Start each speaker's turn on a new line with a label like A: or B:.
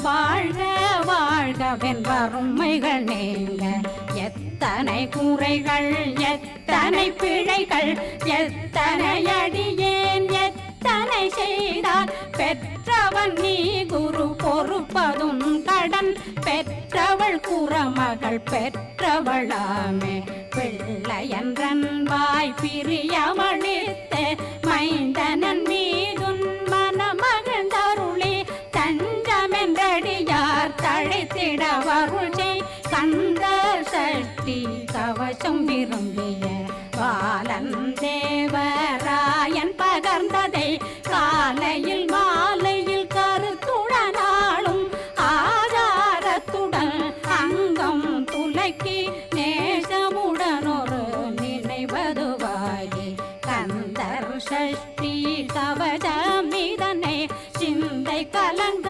A: வாழ்க வாழ்கவென் வறுமைகள் நீங்க எத்தனை குறைகள் எத்தனை பிழைகள் எத்தனை அடியேன் எத்தனை செய்தால் பெற்றவன் நீ குரு பொறுப்பதும் கடன் பெற்றவள் குறமகள் பெற்றவளாமே பிள்ளையன்றன் வாய் பிரியமளித்த மைந்தனன் மீதுன் மனமகிழ்ந்தருளி தஞ்சமென்றடியார் தழைத்திட வருளை கந்த சஷ்டி கவசம் விரும்பிய பாலன் தேவராயன் பகர்ந்ததை காலையில்